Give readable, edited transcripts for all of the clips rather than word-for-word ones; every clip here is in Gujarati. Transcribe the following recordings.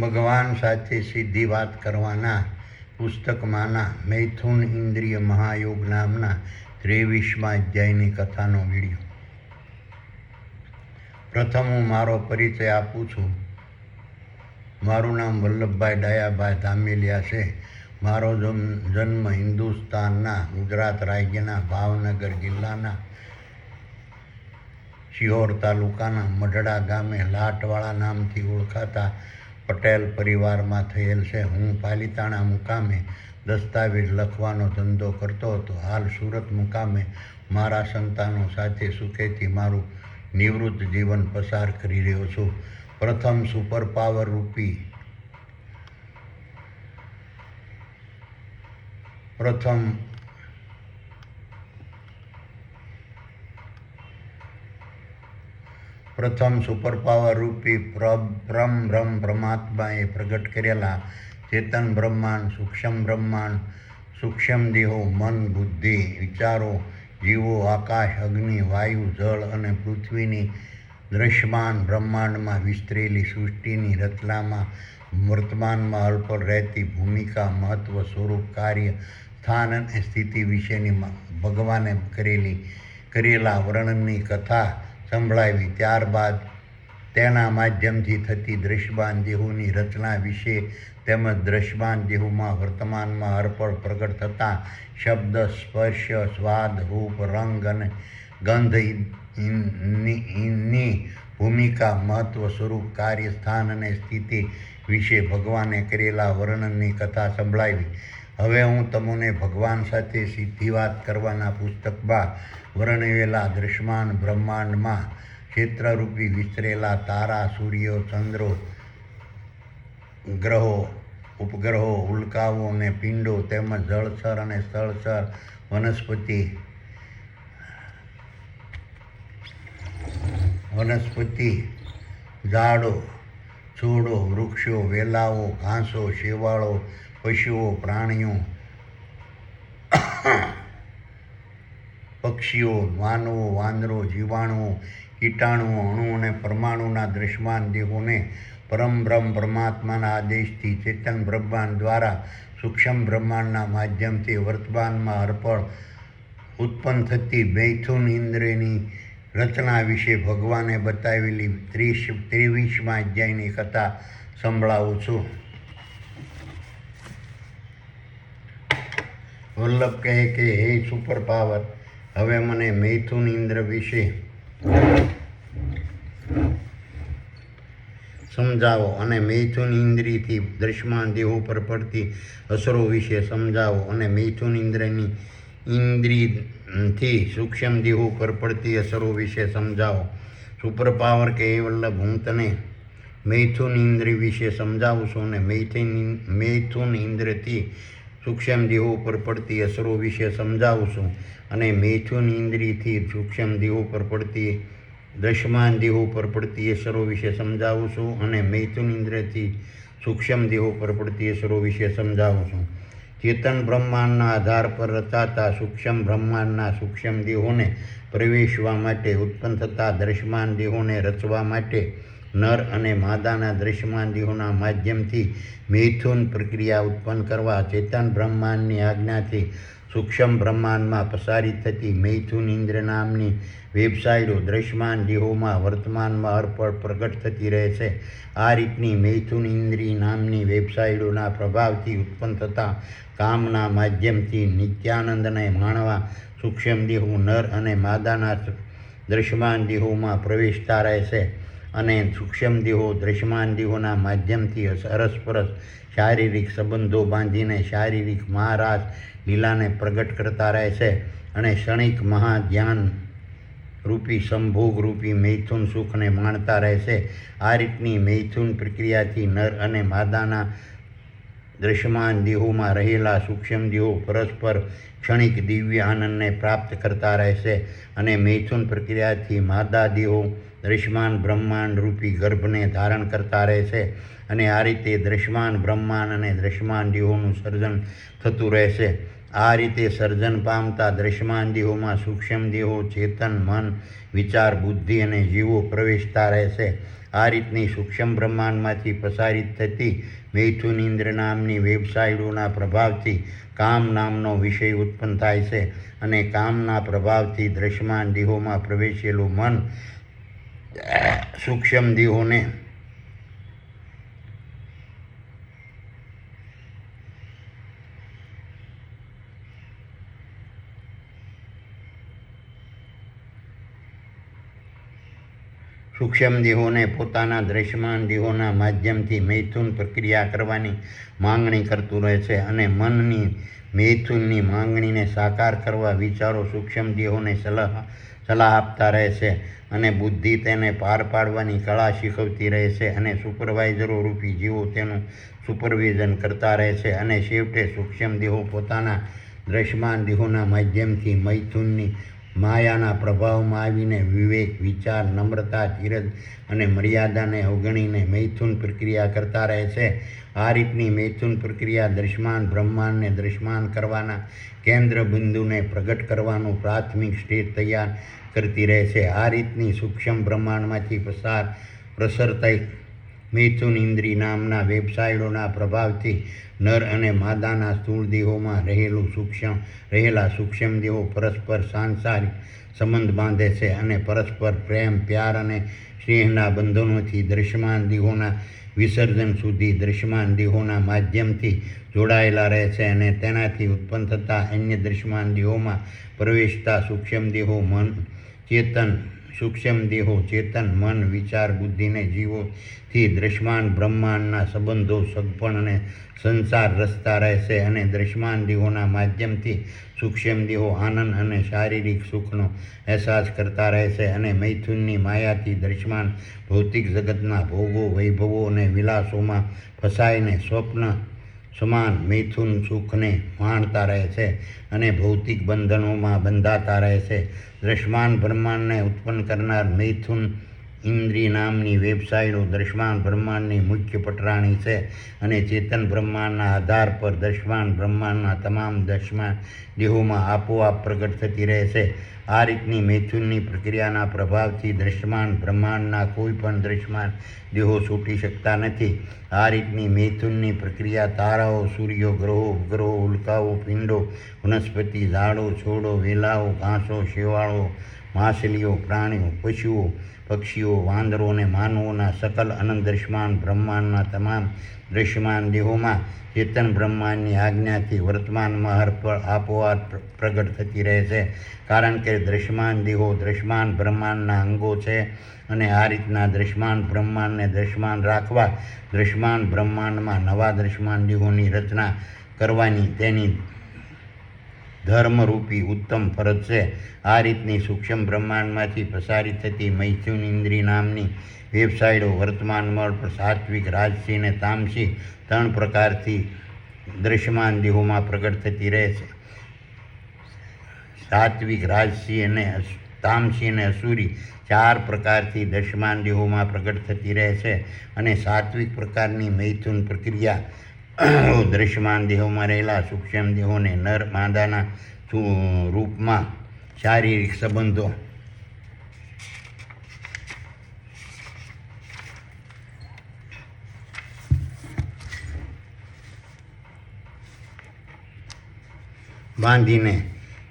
ભગવાન સાથે સીધી વાત કરવાના પુસ્તકમાંના મૈથુન ઇન્દ્રિય મહાયોગ નામના 23મા અધ્યાયની કથાનો વિડીયો. પ્રથમ હું મારો પરિચય આપું છું. મારું નામ વલ્લભભાઈ ડાયાભાઈ ધામેલિયા છે. મારો જન્મ હિન્દુસ્તાનના ગુજરાત રાજ્યના ભાવનગર જિલ્લાના શિહોર તાલુકાના મઢડા ગામે લાટવાળા નામથી ઓળખાતા પટેલ પરિવારમાં થયેલ છે. હું પાલિતાણા મુકામે દસ્તાવેજ લખવાનો ધંધો કરતો હતો. હાલ સુરત મુકામે મારા સંતાનો સાથે સુખેથી મારું નિવૃત્ત જીવન પસાર કરી રહ્યો છું. પ્રથમ સુપર પાવર રૂપી પરમ પરમાત્માએ પ્રગટ કરેલા ચેતન બ્રહ્માંડ, સૂક્ષ્મ દેહો, મન, બુદ્ધિ, વિચારો, જીવો, આકાશ, અગ્નિ, વાયુ, જળ અને પૃથ્વીની દ્રશ્યમાન બ્રહ્માંડમાં વિસ્તરેલી સૃષ્ટિની રચનામાં વર્તમાનમાં અલ્પ રહેતી ભૂમિકા, મહત્વ, સ્વરૂપ, કાર્ય, સ્થાન અને સ્થિતિ વિશેની ભગવાને કરેલા વર્ણનની કથા સંભળાવી. ત્યારબાદ તેના માધ્યમથી થતી દ્રશ્યમાન દેહોની રચના વિશે તેમજ દ્રશ્યમાન દેહોમાં વર્તમાનમાં અર્પણ પ્રગટ થતા શબ્દ, સ્પર્શ, સ્વાદ, રૂપ, રંગ અને ગંધની ભૂમિકા, મહત્વ, સ્વરૂપ, કાર્ય, સ્થાન અને સ્થિતિ વિશે ભગવાને કરેલા વર્ણનની કથા સંભળાવી. હવે હું તમને ભગવાન સાથે સીધી વાત કરવાના પુસ્તકમાં વર્ણવેલા દ્રશ્યમાન બ્રહ્માંડમાં ક્ષેત્રરૂપી વિસ્તરેલા તારા, સૂર્યો, ચંદ્રો, ગ્રહો, ઉપગ્રહો, ઉલ્કાઓ અને પિંડો તેમજ જળચર અને સ્થળચર, વનસ્પતિ, ઝાડો, છોડો, વૃક્ષો, વેલાઓ, ઘાસો, શેવાળો, પશુઓ, પ્રાણીઓ, પક્ષીઓ, માનવો, વાંદરો, જીવાણુઓ, કીટાણુઓ, અણુ અને પરમાણુના દ્રશ્યમાન દેહોને પરમ પરમાત્માના આદેશથી ચેતન બ્રહ્માંડ દ્વારા સૂક્ષ્મ બ્રહ્માંડના માધ્યમથી વર્તમાનમાં અર્પણ ઉત્પન્ન થતી મૈથુન ઇન્દ્રિયની રચના વિશે ભગવાને બતાવેલી 23મા અધ્યાયની કથા સંભળાવું છું. વલ્લભ કહે કે હે સુપર પાવર, હવે મને મૈથુન ઇન્દ્ર વિશે સમજાવો અને મૈથુન ઇન્દ્રિયથી દ્રશ્યમાન દેહો પર પડતી અસરો વિશે સમજાવો અને મૈથુન ઇન્દ્રિયથી સૂક્ષ્મ દેહો પર પડતી અસરો વિશે સમજાવો. સુપર પાવર કે હે વલ્લભ, હું તને મૈથુન ઇન્દ્રિય વિશે સમજાવું છું અને મૈથુન ઇન્દ્રિયથી સૂક્ષ્મ દેહો પર પડતી અસરો વિશે સમજાવું છું અને મૈથુન ઇન્દ્રિયથી સૂક્ષ્મ દેહો પર પડતી દ્રશ્યમાન દેહો પર પડતી અસરો વિશે સમજાવું છું અને મૈથુન ઇન્દ્રિયથી સૂક્ષ્મ દેહો પર પડતી અસરો વિશે સમજાવું છું. ચેતન બ્રહ્માંડના આધાર પર રચાતા સૂક્ષ્મ બ્રહ્માંડના સૂક્ષ્મ દેહોને પ્રવેશવા માટે ઉત્પન્ન થતા દ્રશ્યમાન દેહોને રચવા માટે નર અને માદાના દ્રશ્યમાન દેહોના માધ્યમથી મૈથુન પ્રક્રિયા ઉત્પન્ન કરવા ચેતન બ્રહ્માંડની આજ્ઞાથી સૂક્ષ્મ બ્રહ્માંડમાં પસારિત થતી મૈથુન ઇન્દ્ર નામની વેબસાઇટો દ્રશ્યમાન દેહોમાં વર્તમાનમાં અર્પણ પ્રગટ થતી રહે છે. આ રીતની મૈથુન ઇન્દ્રિય નામની વેબસાઇટોના પ્રભાવથી ઉત્પન્ન થતા કામના માધ્યમથી નિત્યાનંદને માણવા સૂક્ષ્મ દેહો નર અને માદાના દ્રશ્યમાન દેહોમાં પ્રવેશતા રહે છે અને સૂક્ષ્મ દેહો દ્રશ્યમાન દેહોના માધ્યમથી અરસપરસ શારીરિક સંબંધો બાંધીને શારીરિક મહારાસ લીલાને પ્રગટ કરતા રહે છે અને ક્ષણિક મહાધ્યાન રૂપી સંભોગ રૂપી મૈથુન સુખને માણતા રહે છે. આ રીતની મૈથુન પ્રક્રિયાથી નર અને માદાના દ્રશ્યમાન દેહોમાં રહેલા સૂક્ષ્મ દેહો પરસ્પર ક્ષણિક દિવ્ય આનંદને પ્રાપ્ત કરતા રહે છે અને મૈથુન પ્રક્રિયાથી માદા દેહો દ્રશ્યમાન બ્રહ્માંડ રૂપી ગર્ભને ધારણ કરતા રહે છે અને આ રીતે દ્રશ્યમાન બ્રહ્માંડ અને દ્રશ્યમાન દેહોનું સર્જન થતું રહે છે. આ રીતે સર્જન પામતા દ્રશ્યમાન દેહોમાં સૂક્ષ્મ દેહો, ચેતન, મન, વિચાર, બુદ્ધિ અને જીવો પ્રવેશતા રહેશે. આ રીતની સૂક્ષ્મ બ્રહ્માંડમાંથી પ્રસારિત થતી મૈથુન ઇન્દ્ર નામની વેબસાઇટોના પ્રભાવથી કામ નામનો વિષય ઉત્પન્ન થાય છે અને કામના પ્રભાવથી દ્રશ્યમાન દેહોમાં પ્રવેશેલું મન સૂક્ષ્મ દેહોને પોતાના દ્રશ્યમાન દેહોના માધ્યમથી મૈથુન પ્રક્રિયા કરવાની માંગણી કરતું રહે છે અને મનની મૈથુનની માંગણીને સાકાર કરવા વિચારો સૂક્ષ્મ દેહોને સલાહ આપતા રહે છે અને બુદ્ધિ તેને પાર પાડવાની કળા શીખવતી રહે છે અને સુપરવાઇઝરો રૂપી જીવો તેનું સુપરવિઝન કરતા રહે છે અને છેવટે સૂક્ષ્મ દેહો પોતાના દ્રશ્યમાન દેહોના માધ્યમથી મૈથુનની માયાના પ્રભાવમાં આવીને વિવેક, વિચાર, નમ્રતા, ધીરજ અને મર્યાદાને અવગણીને મૈથુન પ્રક્રિયા કરતા રહે છે. આ રીતની મૈથુન પ્રક્રિયા દ્રશ્યમાન બ્રહ્માંડને દ્રશ્યમાન કરવાના કેન્દ્ર બિંદુને પ્રગટ કરવાનું પ્રાથમિક સ્ટેજ તૈયાર કરતી રહે છે. આ રીતની સૂક્ષ્મ બ્રહ્માંડમાંથી પ્રસરતી મૈથુન ઇન્દ્રિય નામના વેબસાઇટોના પ્રભાવથી નર અને માદાના સ્થૂળ દેહોમાં રહેલા સૂક્ષ્મ દેહો પરસ્પર સાંસારિક સંબંધ બાંધે છે અને પરસ્પર પ્રેમ, પ્યાર અને સ્નેહના બંધનોથી દ્રશ્યમાન દેહોના વિસર્જન સુધી દ્રશ્યમાન દેહોના માધ્યમથી જોડાયેલા રહે છે અને તેનાથી ઉત્પન્ન થતા અન્ય દ્રશ્યમાન દેહોમાં પ્રવેશતા સૂક્ષ્મ દેહો, ચેતન, મન, વિચાર, બુદ્ધિને જીવોથી દ્રશ્યમાન બ્રહ્માંડના સંબંધો, સગપણ અને સંસાર રચતા રહેશે અને દ્રશ્યમાન દેહોના માધ્યમથી સૂક્ષ્મ દેહો આનંદ અને શારીરિક સુખનો અહેસાસ કરતા રહેશે અને મૈથુનની માયાથી દ્રશ્યમાન ભૌતિક જગતના ભોગો, વૈભવો અને વિલાસોમાં ફસાઈને સ્વપ્ન સમાન મૈથુન સુખને માણતા રહે છે અને ભૌતિક બંધનોમાં બંધાતા રહે છે. દ્રશ્યમાન બ્રહ્માંડને ઉત્પન્ન કરનાર મૈથુન ઇન્દ્રિય નામની વેબસાઇટો દ્રશ્યમાન બ્રહ્માંડની મુખ્ય પટરાણી છે અને ચેતન બ્રહ્માંડના આધાર પર દ્રશ્યમાન બ્રહ્માંડના તમામ દ્રશ્યમાન દેહોમાં આપોઆપ પ્રગટ થતી રહે છે. આ રીતની મૈથુનની પ્રક્રિયાના પ્રભાવથી દ્રશ્યમાન બ્રહ્માંડના કોઈ પણ દ્રશ્યમાન દેહો છૂટી શકતા નથી. આ રીતની મૈથુનની પ્રક્રિયા તારાઓ, સૂર્યો, ગ્રહો, ઉપગ્રહો, ઉલ્કાઓ, પિંડો, વનસ્પતિ, ઝાડો, છોડો, વેલાઓ, ઘાસો, શેવાળો, માછલીઓ, પ્રાણીઓ, પશુઓ, પક્ષીઓ, વાંદરો અને માનવોના સકલ અનંત દ્રશ્યમાન બ્રહ્માંડના તમામ દ્રશ્યમાન દેહોમાં ચેતન બ્રહ્માંડની આજ્ઞાથી વર્તમાનમાં આપોઆપ પ્રગટ થતી રહે છે કારણ કે દ્રશ્યમાન દેહો દ્રશ્યમાન બ્રહ્માંડના અંગો છે અને આ રીતના દ્રશ્યમાન બ્રહ્માંડને દ્રશ્યમાન રાખવા દ્રશ્યમાન બ્રહ્માંડમાં નવા દ્રશ્યમાન દેહોની રચના કરવાની તેની ધર્મરૂપી ઉત્તમ ફરજ છે. આ રીતની સૂક્ષ્મ બ્રહ્માંડમાંથી પ્રસારિત થતી મૈથુન ઇન્દ્રિય નામની વેબસાઇટો વર્તમાનમાં સાત્વિક, રાજસી અને તામસી 3 પ્રકારથી દ્રશ્યમાન દેહોમાં પ્રગટ થતી રહે છે. સાત્વિક, રાજસી અને તામસી અને અસુરી 4 પ્રકારથી દ્રશ્યમાન દેહોમાં પ્રગટ થતી રહે છે અને સાત્વિક પ્રકારની મૈથુન પ્રક્રિયા દ્રશ્યમાન દેહોમાં રહેલા સૂક્ષ્મ દેહોને નર માદાના રૂપમાં શારીરિક સંબંધો બાંધીને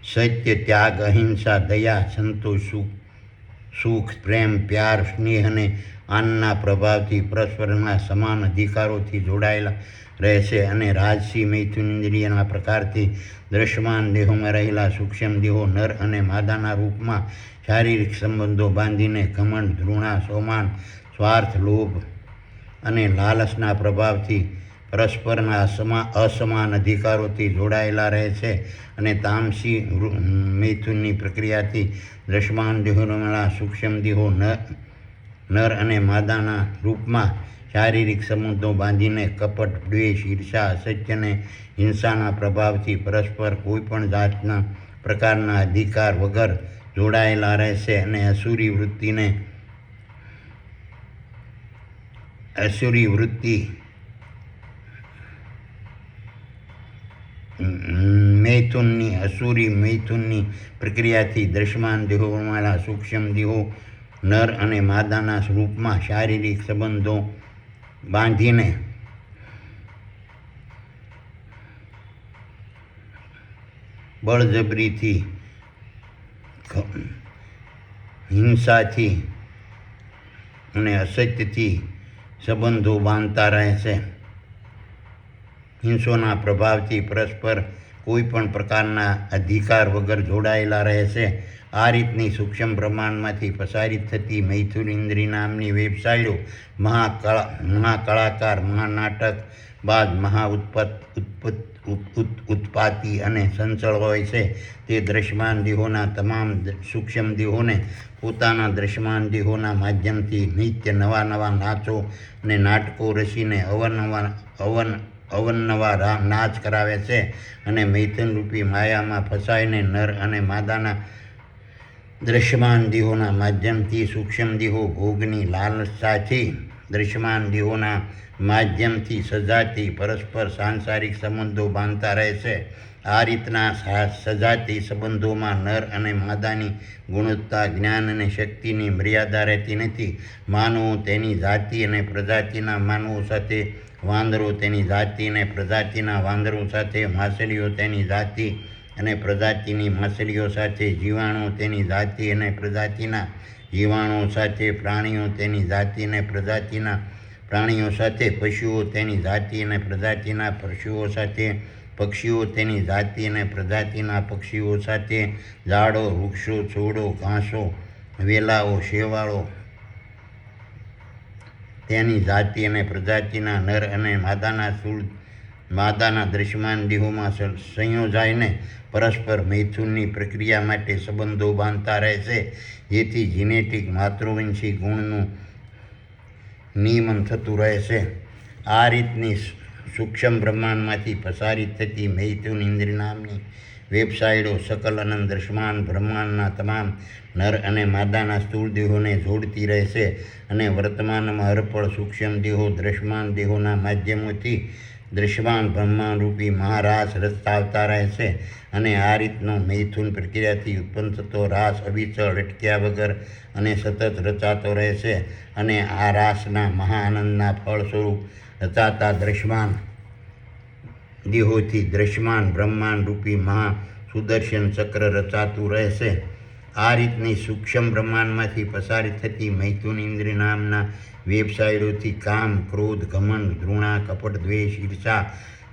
સત્ય, ત્યાગ, અહિંસા, દયા, સંતોષ, સુખ, પ્રેમ, પ્યાર, સ્નેહ અને આનંદના પ્રભાવથી પરસ્પરના સમાન અધિકારોથી જોડાયેલા રહેશે અને રાજસી મૈથુન ઇન્દ્રિયના પ્રકારથી દ્રશ્યમાન દેહોમાં રહેલા સૂક્ષ્મ દેહો નર અને માદાના રૂપમાં શારીરિક સંબંધો બાંધીને ઘમંડ, ઘૃણા, સોમાન, સ્વાર્થ, લોભ અને લાલચના પ્રભાવથી પરસ્પરના અસમાન અધિકારોથી જોડાયેલા રહે છે અને તામસી મૈથુનની પ્રક્રિયાથી દ્રશ્યમાન દેહોના સૂક્ષ્મ દેહો નર અને માદાના રૂપમાં શારીરિક સંબંધો બાંધીને કપટ, દ્વેષ, ઈર્ષા, અસત્ય અને હિંસાના પ્રભાવથી પરસ્પર કોઈપણ જાતના પ્રકારના અધિકાર વગર જોડાયેલા રહેશે અને અસુરી વૃત્તિ મૈથુનની અસુરી મૈથુનની પ્રક્રિયાથી દ્રશ્યમાન દેહોવાળા સૂક્ષ્મ દેહો નર અને માદાના સ્વરૂપમાં શારીરિક સંબંધો બાંધીને બળજબરીથી હિંસાથી અને અસત્યથી સંબંધો બાંધતા રહે છે. હિંસોના પ્રભાવથી પરસ્પર કોઈ પણ પ્રકારના અધિકાર વગર જોડાયેલા રહે છે. આ રીતની સૂક્ષ્મ બ્રહ્માંડમાંથી પ્રસારિત થતી મૈથુન ઇન્દ્રિય નામની વેબસાઇટો મહાકળાકાર, મહાનાટક બાદ ઉત્પાતી અને સંચળ હોય છે. તે દ્રશ્યમાન દેહોના તમામ સૂક્ષ્મ દેહોને પોતાના દ્રશ્યમાન દેહોના માધ્યમથી નિત્ય નવા નાચો અને નાટકો રચીને અવનવા નાચ કરાવે છે. અને મૈથુનરૂપી માયામાં ફસાઈને નર અને માદાના દ્રશ્યમાન દેહોના માધ્યમથી સૂક્ષ્મ દેહો ભોગની લાલસાથી દ્રશ્યમાન દેહોના માધ્યમથી સજાતી પરસ્પર સાંસારિક સંબંધો બાંધતા રહે છે. આ રીતના સજાતી સંબંધોમાં નર અને માદાની ગુણવત્તા, જ્ઞાન અને શક્તિની મર્યાદા રહેતી નથી. માનવો તેની જાતિ અને પ્રજાતિના માનવો સાથે, વાંદરો તેની જાતિ અને પ્રજાતિના વાંદરો સાથે, માછલીઓ તેની જાતિ અને પ્રજાતિની માછલીઓ સાથે, જીવાણુ તેની જાતિ અને પ્રજાતિના જીવાણુઓ સાથે, પ્રાણીઓ તેની જાતિ અને પ્રજાતિના પ્રાણીઓ સાથે, પશુઓ તેની જાતિ અને પ્રજાતિના પશુઓ સાથે, પક્ષીઓ તેની જાતિ અને પ્રજાતિના પક્ષીઓ સાથે, ઝાડો, વૃક્ષો, છોડો, ઘાસો, વેલાઓ, શેવાળો તેની જાતિ અને પ્રજાતિના નર અને માદાના દ્રશ્યમાન દેહોમાં સંયોજાઈને પરસ્પર મૈથુનની પ્રક્રિયા માટે સંબંધો બાંધતા રહે છે. જેથી જીનેટિક માતૃવંશી ગુણનું નિયમન થતું રહે છે. આ રીતની સૂક્ષ્મ બ્રહ્માંડમાંથી પ્રસારિત થતી મૈથુન ઇન્દ્રિય નામની વેબસાઇટો સકલ અનંત દ્રશ્યમાન બ્રહ્માંડના તમામ નર અને માદાના સ્થૂળ દેહોને જોડતી રહે છે. અને વર્તમાનમાં અર્પણ સૂક્ષ્મ દેહો દ્રશ્યમાન દેહોના માધ્યમોથી દ્રશ્યમાન બ્રહ્માંડરૂપી મહારાસ રચતા આવતા રહે છે. અને આ રીતનો મૈથુન પ્રક્રિયાથી ઉત્પન્ન થતો રાસ અવિચળ અટક્યા વગર અને સતત રચાતો રહે છે. અને આ રાસના મહાઆનંદના ફળ સ્વરૂપ રચાતા દ્રશ્યમાન દેહોથી દ્રશ્યમાન બ્રહ્માંડરૂપી મહા સુદર્શન ચક્ર રચાતું રહે છે. આ રીતની સૂક્ષ્મ બ્રહ્માંડમાંથી પ્રસારિત થતી મૈથુન ઇન્દ્રિય નામના વેબસાઇટોથી કામ, ક્રોધ, ઘમંડ, ઘૃણા, કપટ, દ્વેષ, ઈર્ષા,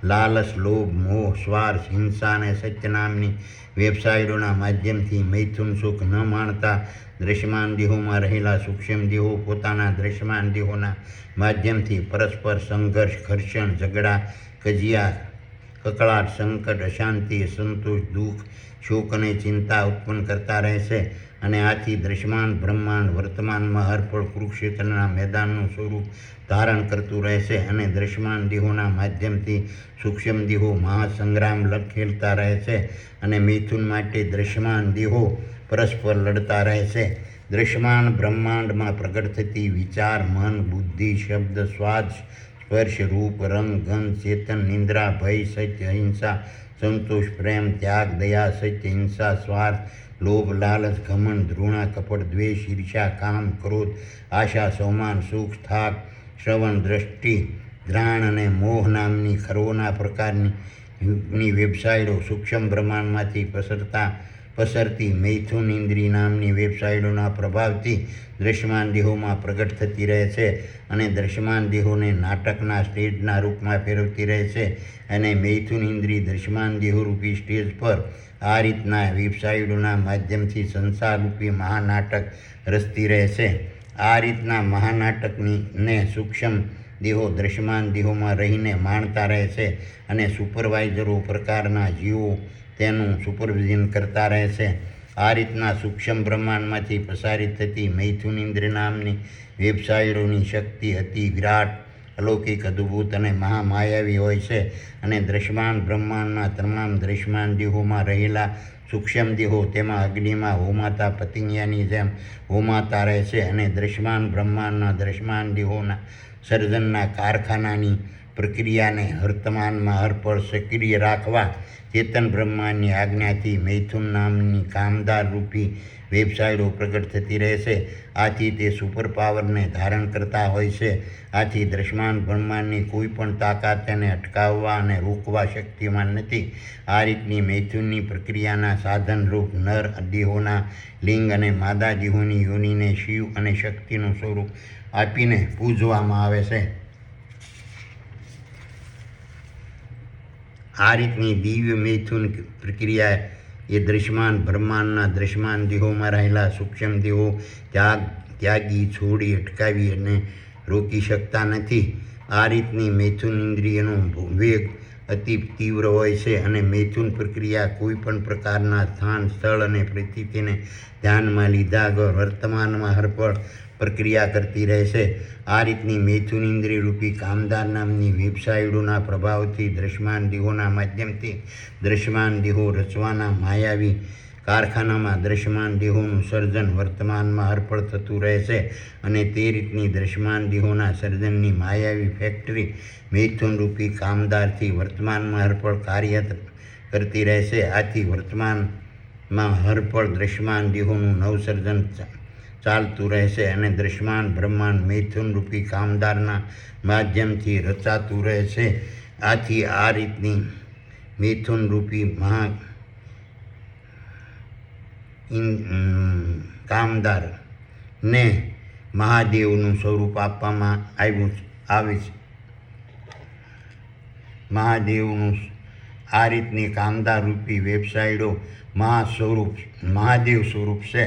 લાલચ, લોભ, મોહ, સ્વાર્થ, હિંસા અને સત્ય નામની વેબસાઇટોના માધ્યમથી મૈથુન સુખ ન માણતા દ્રશ્યમાન દેહોમાં રહેલા સૂક્ષ્મ દેહો પોતાના દ્રશ્યમાન દેહોના માધ્યમથી પરસ્પર સંઘર્ષ, ઘર્ષણ, ઝઘડા, કજિયા, કકળાટ, સંકટ, અશાંતિ, અસંતોષ, દુઃખ, શોક અને ચિંતા ઉત્પન્ન કરતા રહે છે. અને આથી દ્રશ્યમાન બ્રહ્માંડ વર્તમાનમાં અર્પણ કુરુક્ષેત્રના મેદાનનું સ્વરૂપ ધારણ કરતું રહે છે. અને દ્રશ્યમાન દેહોના માધ્યમથી સૂક્ષ્મ દેહો મહાસંગ્રામ ખેલતા રહે છે. અને મૈથુન માટે દ્રશ્યમાન દેહો પરસ્પર લડતા રહે છે. દ્રશ્યમાન બ્રહ્માંડમાં પ્રગટ થતી વિચાર, મન, બુદ્ધિ, શબ્દ, સ્વાદ, સ્પર્શ, રૂપ, રંગ, ગંધ, ચેતન, નિંદ્રા, ભય, સત્ય, અહિંસા, સંતોષ, પ્રેમ, ત્યાગ, દયા, સત્ય, હિંસા, સ્વાર્થ, લોભ, લાલચ, ઘમંડ, ઘૃણા, કપટ, દ્વેષ, ઈર્ષા, કામ, ક્રોધ, આશા, સૌમાન, સુખ, થાક, શ્રવણ, દ્રષ્ટિ, ધ્રાણ અને મોહ નામની ખરોના પ્રકારની વેબસાઇટો સૂક્ષ્મ બ્રહ્માંડમાંથી પસરતી મૈથુન ઇન્દ્રિય નામની વેબસાઇટોના પ્રભાવથી દ્રશ્યમાન દેહોમાં પ્રગટ થતી રહે છે. અને દ્રશ્યમાન દેહોને નાટકના સ્ટેજના રૂપમાં ફેરવતી રહે છે. અને મૈથુન ઇન્દ્રિય દ્રશ્યમાન દેહોરૂપી સ્ટેજ પર આ રીતના વેબસાઇટોના માધ્યમથી સંસારરૂપી મહાનાટક રચતી રહે છે. આ રીતના મહાનાટકને સૂક્ષ્મ દેહો દ્રશ્યમાન દેહોમાં રહીને માણતા રહે છે. અને સુપરવાઇઝરો પ્રકારના જીવો તેનું સુપરવિઝન કરતા રહે છે. આ રીતના સૂક્ષ્મ બ્રહ્માંડમાંથી પ્રસારિત થતી મૈથુન ઇન્દ્રિય નામની વેબસાઇટોની શક્તિ અતિ વિરાટ, અલૌકિક, અદ્ભુત અને મહામાયાવી હોય છે. અને દ્રશ્યમાન બ્રહ્માંડના તમામ દ્રશ્યમાન દેહોમાં રહેલા સૂક્ષ્મ દેહો તેમાં અગ્નિમાં હોમાતા પતંગિયાની જેમ હોમાતા રહે છે. અને દ્રશ્યમાન બ્રહ્માંડના દ્રશ્યમાન દેહોના સર્જનના કારખાનાની પ્રક્રિયાને વર્તમાનમાં હરપળ સક્રિય રાખવા ચેતન બ્રહ્માંડની આજ્ઞાથી મૈથુન નામની કામદાર રૂપી વેબસાઇટો પ્રગટ થતી રહેશે. આથી તે સુપર પાવરને ધારણ કરતા હોય છે. આથી દ્રશ્યમાન બ્રહ્માંડની કોઈ પણ તાકાત તેને અટકાવવા અને રોકવા શક્તિમાન નથી. આ રીતની મૈથુનની પ્રક્રિયાના સાધનરૂપ નર દેહોના લિંગ અને માદા દેહોની યોનિને શિવ અને શક્તિનું સ્વરૂપ આપીને પૂજવામાં આવે છે. આ રીતની દિવ્ય મૈથુન પ્રક્રિયા એ દ્રશ્યમાન બ્રહ્માંડના દ્રશ્યમાન દેહોમાં રહેલા સૂક્ષ્મ દેહો ત્યાગી છોડી અટકાવી અને રોકી શકતા નથી. આ રીતની મૈથુન ઇન્દ્રિયનો વેગ અતિ તીવ્ર હોય છે અને મૈથુન પ્રક્રિયા કોઈ પણ પ્રકારના સ્થાન સ્થળ અને પરિસ્થિતિને ધ્યાનમાં લીધા વગર વર્તમાનમાં હરપળ પ્રક્રિયા કરતી રહેશે. આ રીતની મૈથુન ઇન્દ્રિય રૂપી કામદાર નામની વેબસાઇટોના પ્રભાવથી દ્રશ્યમાન દેહોના માધ્યમથી દ્રશ્યમાન દેહો રચવાના માયાવી કારખાનામાં દ્રશ્યમાન દેહોનું સર્જન વર્તમાનમાં હરપળ થતું રહેશે અને તે રીતની દ્રશ્યમાન દેહોના સર્જનની માયાવી ફેક્ટરી મૈથુન રૂપી કામદારથી વર્તમાનમાં હરપળ કાર્ય કરતી રહેશે. આથી વર્તમાનમાં હરપળ દ્રશ્યમાન દેહોનું નવસર્જન ચાલતું રહેશે અને દ્રશ્યમાન બ્રહ્માંડ મૈથુન રૂપી કામદારના માધ્યમથી રચાતું રહેશે. આથી આ રીતની મૈથુન રૂપી કામદારને મહાદેવનું સ્વરૂપ આપવામાં આવે છે. આ રીતની કામદાર રૂપી વેબસાઇટો મહાદેવ સ્વરૂપ છે.